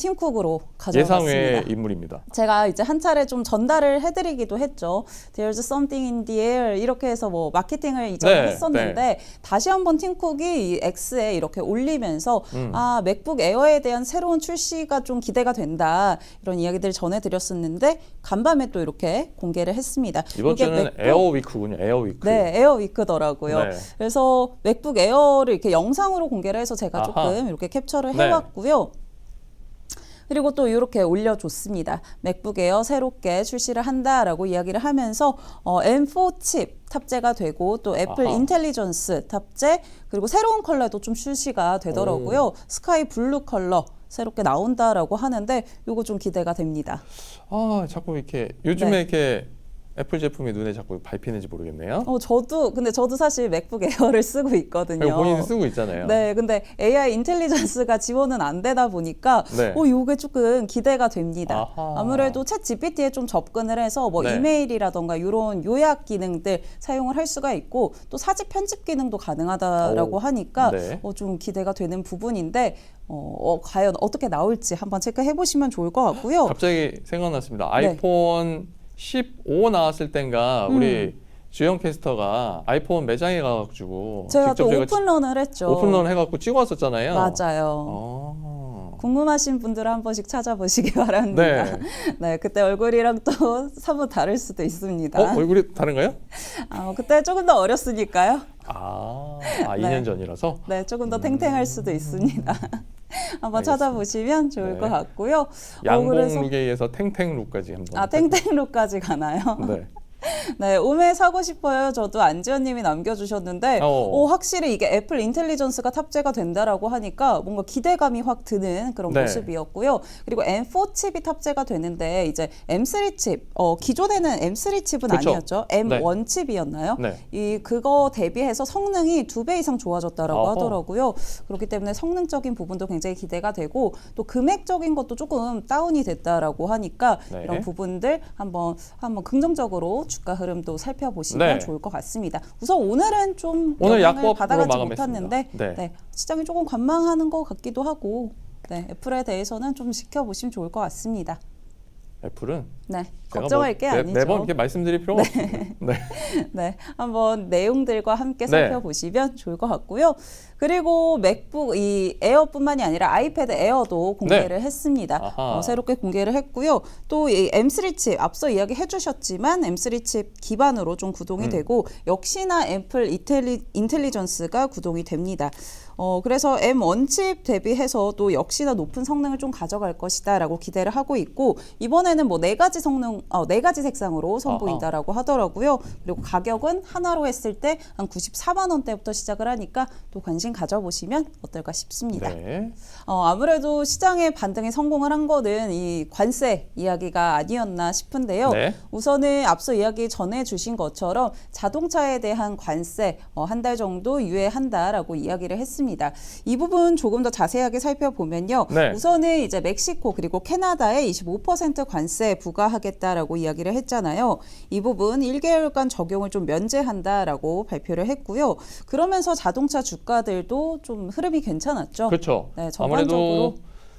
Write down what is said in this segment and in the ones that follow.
팀 쿡으로 가져왔습니다. 예상외의 인물입니다. 제가 이제 한 차례 좀 전달을 해드리기도 했죠. There's something in the air 이렇게 해서 뭐 마케팅을 이전에 했었는데 다시 한번 팀쿡이 이 X에 이렇게 올리면서 아 맥북 에어에 대한 새로운 출시가 좀 기대가 된다 이런 이야기들을 전해드렸었는데 간밤에 또 이렇게 공개를 했습니다. 이번 주는 에어위크군요. 에어위크. 네, 에어위크더라고요. 네. 그래서 맥북 에어를 이렇게 영상으로 공개를 해서 제가 조금 이렇게 캡처를 해왔고요. 그리고 또 이렇게 올려줬습니다. 맥북 에어 새롭게 출시를 한다라고 이야기를 하면서 M4 칩 탑재가 되고 또 애플 인텔리전스 탑재 그리고 새로운 컬러도 좀 출시가 되더라고요. 스카이 블루 컬러 새롭게 나온다라고 하는데 이거 좀 기대가 됩니다. 아 자꾸 이렇게 요즘에 이렇게 애플 제품이 눈에 자꾸 밟히는지 모르겠네요. 근데 저도 사실 맥북 에어를 쓰고 있거든요. 본인이 쓰고 있잖아요. 네, 근데 AI 인텔리전스가 지원은 안 되다 보니까 이게 조금 기대가 됩니다. 아무래도 챗 GPT에 좀 접근을 해서 뭐 이메일이라던가 이런 요약 기능들 사용을 할 수가 있고 또 사진 편집 기능도 가능하다라고 하니까 좀 기대가 되는 부분인데 과연 어떻게 나올지 한번 체크해 보시면 좋을 것 같고요. 갑자기 생각났습니다. 아이폰 15 나왔을 땐가 우리 주영 캐스터가 아이폰 매장에 가가지고 제가 직접 또 오픈런을 했죠. 오픈런 해갖고 찍어왔었잖아요. 맞아요. 궁금하신 분들은 한 번씩 찾아보시기 바랍니다. 네, 그때 얼굴이랑 또 사뭇 다를 수도 있습니다. 얼굴이 다른가요? 그때 조금 더 어렸으니까요. 2년 전이라서? 네, 조금 더 탱탱할 수도 있습니다. 한번 찾아보시면 좋을 것 같고요. 양봉 룩에 의해서 탱탱 룩까지 한번. 탱탱 룩까지 가나요? 네. 네, 오메 사고 싶어요. 저도 안지연님이 남겨주셨는데 확실히 이게 애플 인텔리전스가 탑재가 된다라고 하니까 뭔가 기대감이 확 드는 그런 모습이었고요. 그리고 M4 칩이 탑재가 되는데 이제 M3 칩, 기존에는 M3 칩은 아니었죠. M1 칩이었나요? 그거 대비해서 성능이 2배 이상 좋아졌다라고 하더라고요. 그렇기 때문에 성능적인 부분도 굉장히 기대가 되고 또 금액적인 것도 조금 다운이 됐다라고 하니까 이런 부분들 한번 긍정적으로 주가 흐름도 살펴보시면 좋을 것 같습니다. 우선 오늘은 좀 영향을 받아가지 못했는데 시장이 조금 관망하는 것 같기도 하고 애플에 대해서는 좀 지켜보시면 좋을 것 같습니다. 애플은 걱정할 게 아니죠. 매번 이렇게 말씀드릴 필요가 없습니다. 한번 내용들과 함께 살펴보시면 좋을 것 같고요. 그리고 맥북 이 에어뿐만이 아니라 아이패드 에어도 공개를 했습니다. 새롭게 공개를 했고요. 또 이 M3 칩 앞서 이야기해 주셨지만 M3 칩 기반으로 좀 구동이 되고 역시나 애플 인텔리전스가 구동이 됩니다. 그래서 M1 칩 대비해서 또 역시나 높은 성능을 좀 가져갈 것이다라고 기대를 하고 있고 이번에는 뭐 4가지 성능, 4가지 색상으로 선보인다라고 하더라고요. 그리고 가격은 하나로 했을 때 한 94만 원대부터 시작을 하니까 또 관심 가져보시면 어떨까 싶습니다. 아무래도 시장의 반등에 성공을 한 거는 이 관세 이야기가 아니었나 싶은데요. 우선은 앞서 이야기 전해주신 것처럼 자동차에 대한 관세 한 달 정도 유예한다라고 이야기를 했습니다. 이 부분 조금 더 자세하게 살펴보면요. 우선은 이제 멕시코 그리고 캐나다에 25% 관세 부과하겠다라고 이야기를 했잖아요. 이 부분 1개월간 적용을 좀 면제한다라고 발표를 했고요. 그러면서 자동차 주가들도 좀 흐름이 괜찮았죠. 그렇죠. 전반적으로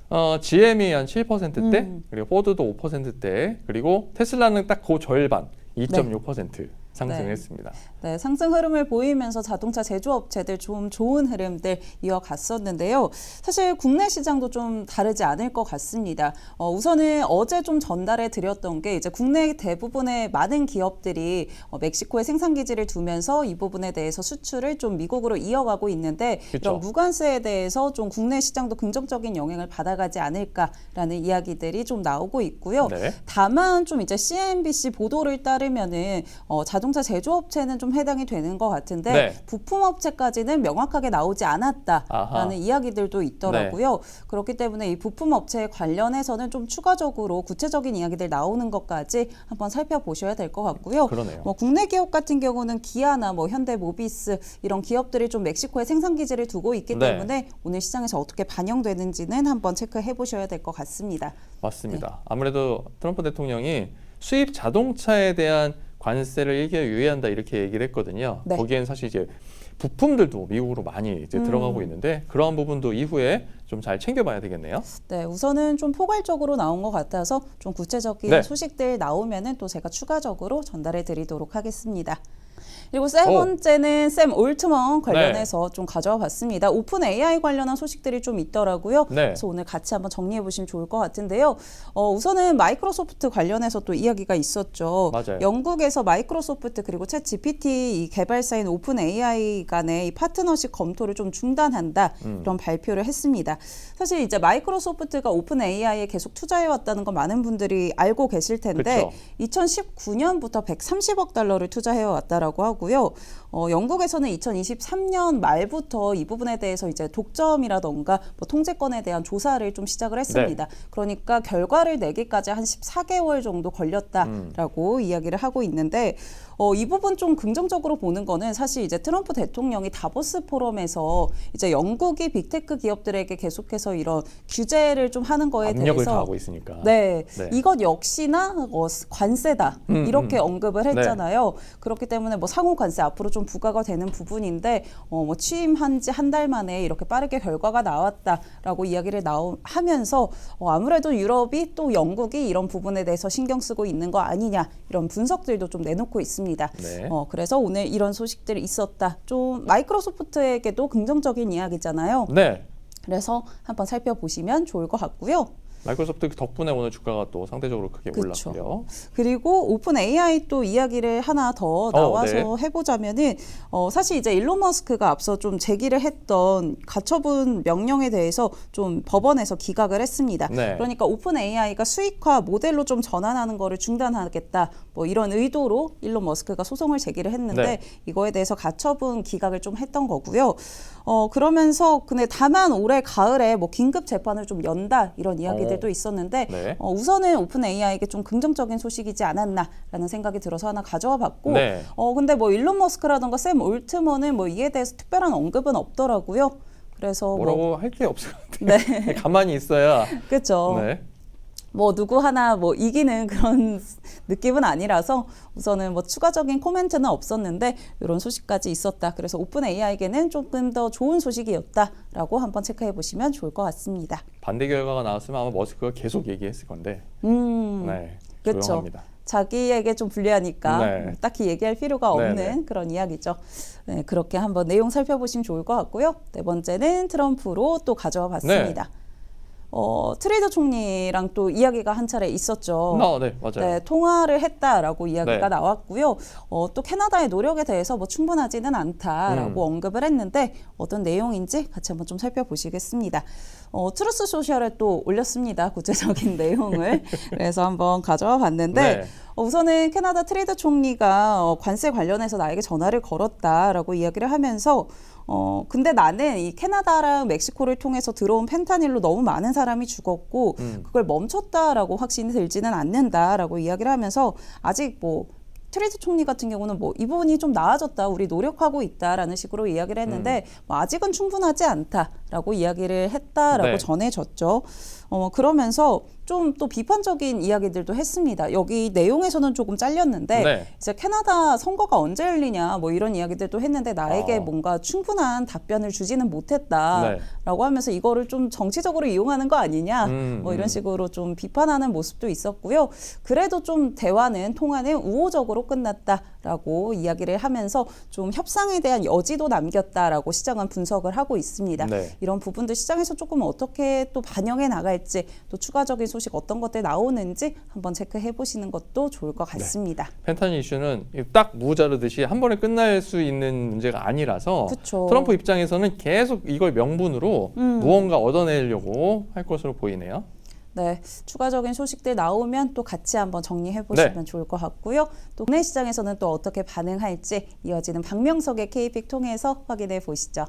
아무래도 GM이 한 7%대, 그리고 포드도 5%대, 그리고 테슬라는 딱 그 절반, 2.6% 상승했습니다. 상승 흐름을 보이면서 자동차 제조업체들 좀 좋은 흐름들 이어갔었는데요. 사실 국내 시장도 좀 다르지 않을 것 같습니다. 우선은 어제 좀 전달해 드렸던 게 이제 국내 대부분의 많은 기업들이 멕시코에 생산 기지를 두면서 이 부분에 대해서 수출을 좀 미국으로 이어가고 있는데 이런 무관세에 대해서 좀 국내 시장도 긍정적인 영향을 받아가지 않을까라는 이야기들이 좀 나오고 있고요. 다만 좀 이제 CNBC 보도를 따르면은 자동차 제조업체는 좀 해당이 되는 것 같은데 부품업체까지는 명확하게 나오지 않았다라는 이야기들도 있더라고요. 그렇기 때문에 이 부품업체에 관련해서는 좀 추가적으로 구체적인 이야기들 나오는 것까지 한번 살펴보셔야 될 것 같고요. 뭐 국내 기업 같은 경우는 기아나 뭐 현대모비스 이런 기업들이 좀 멕시코에 생산 기지를 두고 있기 때문에 오늘 시장에서 어떻게 반영되는지는 한번 체크해 보셔야 될 것 같습니다. 맞습니다. 아무래도 트럼프 대통령이 수입 자동차에 대한 관세를 1개월 유예한다 이렇게 얘기를 했거든요. 거기엔 사실 이제 부품들도 미국으로 많이 이제 들어가고 있는데 그러한 부분도 이후에 좀 잘 챙겨봐야 되겠네요. 네, 우선은 좀 포괄적으로 나온 것 같아서 좀 구체적인 네. 소식들 나오면은 또 제가 추가적으로 전달해 드리도록 하겠습니다. 그리고 세 번째는 샘 올트먼 관련해서 좀 가져와 봤습니다. 오픈 AI 관련한 소식들이 좀 있더라고요. 네. 그래서 오늘 같이 한번 정리해 보시면 좋을 것 같은데요. 우선은 마이크로소프트 관련해서 또 이야기가 있었죠. 맞아요. 영국에서 마이크로소프트 그리고 챗 GPT 이 개발사인 오픈 AI 간의 이 파트너십 검토를 좀 중단한다 이런 발표를 했습니다. 사실 이제 마이크로소프트가 오픈 AI에 계속 투자해 왔다는 건 많은 분들이 알고 계실 텐데 그쵸. 2019년부터 130억 달러를 투자해 왔다라고 하고요. 영국에서는 2023년 말부터 이 부분에 대해서 이제 독점이라던가 뭐 통제권에 대한 조사를 좀 시작을 했습니다. 그러니까 결과를 내기까지 한 14개월 정도 걸렸다라고 이야기를 하고 있는데 이 부분 좀 긍정적으로 보는 거는 사실 이제 트럼프 대통령이 다보스 포럼에서 이제 영국이 빅테크 기업들에게 계속해서 이런 규제를 좀 하는 거에 압력을 대해서 가하고 있으니까. 네, 네. 이것 역시나 관세다 이렇게 언급을 했잖아요. 그렇기 때문에 뭐 상호 관세 앞으로 좀 부과가 되는 부분인데 뭐 취임한 지 한 달 만에 이렇게 빠르게 결과가 나왔다라고 이야기를 하면서 아무래도 유럽이 또 영국이 이런 부분에 대해서 신경 쓰고 있는 거 아니냐 이런 분석들도 좀 내놓고 있습니다. 네. 그래서 오늘 이런 소식들이 있었다. 좀 마이크로소프트에게도 긍정적인 이야기잖아요. 네. 그래서 한번 살펴보시면 좋을 것 같고요. 마이크로소프트 덕분에 오늘 주가가 또 상대적으로 크게 그쵸. 올랐고요. 그리고 오픈 AI 또 이야기를 하나 더 나와서 네. 해보자면은 사실 이제 일론 머스크가 앞서 좀 제기를 했던 가처분 명령에 대해서 좀 법원에서 기각을 했습니다. 네. 그러니까 오픈 AI가 수익화 모델로 좀 전환하는 거를 중단하겠다. 뭐 이런 의도로 일론 머스크가 소송을 제기를 했는데 네. 이거에 대해서 가처분 기각을 좀 했던 거고요. 그러면서 근데 다만 올해 가을에 뭐 긴급 재판을 좀 연다 이런 이야기들도 있었는데 네. 우선은 오픈 AI에게 좀 긍정적인 소식이지 않았나라는 생각이 들어서 하나 가져와 봤고 네. 근데 뭐 일론 머스크라던가 샘 올트먼은 뭐 이에 대해서 특별한 언급은 없더라고요. 그래서 뭐라고 할 게 없을 것 같아요. 네. 가만히 있어야. 그렇죠. 네. 뭐 누구 하나 뭐 이기는 그런 느낌은 아니라서 우선은 뭐 추가적인 코멘트는 없었는데 이런 소식까지 있었다. 그래서 오픈 AI에게는 조금 더 좋은 소식이었다라고 한번 체크해 보시면 좋을 것 같습니다. 반대 결과가 나왔으면 아마 머스크가 계속 얘기했을 건데. 네. 그쵸. 조용합니다. 자기에게 좀 불리하니까 네. 딱히 얘기할 필요가 없는 네네. 그런 이야기죠. 네, 그렇게 한번 내용 살펴보시면 좋을 것 같고요. 네 번째는 트럼프로 또 가져와 봤습니다. 트레이더 총리랑 또 이야기가 한 차례 있었죠. 네, 맞아요. 네, 통화를 했다라고 이야기가 네. 나왔고요. 또 캐나다의 노력에 대해서 뭐 충분하지는 않다라고 언급을 했는데 어떤 내용인지 같이 한번 좀 살펴보시겠습니다. 트루스 소셜에 또 올렸습니다. 구체적인 내용을. 그래서 한번 가져와 봤는데 네. 우선은 캐나다 트레이더 총리가 관세 관련해서 나에게 전화를 걸었다라고 이야기를 하면서 근데 나는 이 캐나다랑 멕시코를 통해서 들어온 펜타닐로 너무 많은 사람이 죽었고 그걸 멈췄다라고 확신이 들지는 않는다라고 이야기를 하면서 아직 뭐 트레이더 총리 같은 경우는 뭐 이 부분이 좀 나아졌다, 우리 노력하고 있다라는 식으로 이야기를 했는데 뭐 아직은 충분하지 않다라고 이야기를 했다라고 네. 전해졌죠. 그러면서 좀 또 비판적인 이야기들도 했습니다. 여기 내용에서는 조금 잘렸는데 네. 이제 캐나다 선거가 언제 열리냐 뭐 이런 이야기들도 했는데 나에게 뭔가 충분한 답변을 주지는 못했다라고 하면서 이거를 좀 정치적으로 이용하는 거 아니냐 뭐 이런 식으로 좀 비판하는 모습도 있었고요. 그래도 좀 통화는 우호적으로 끝났다라고 이야기를 하면서 좀 협상에 대한 여지도 남겼다라고 시장은 분석을 하고 있습니다. 네. 이런 부분들 시장에서 조금 어떻게 또 반영해 나갈지 또 추가적인 소식 어떤 것들 나오는지 한번 체크해 보시는 것도 좋을 것 같습니다. 펜타닐 이슈는 딱 무자르듯이 한 번에 끝날 수 있는 문제가 아니라서 그쵸. 트럼프 입장에서는 계속 이걸 명분으로 무언가 얻어내려고 할 것으로 보이네요. 네, 추가적인 소식들 나오면 또 같이 한번 정리해 보시면 좋을 것 같고요. 또 국내 시장에서는 또 어떻게 반응할지 이어지는 박명석의 K픽 통해서 확인해 보시죠.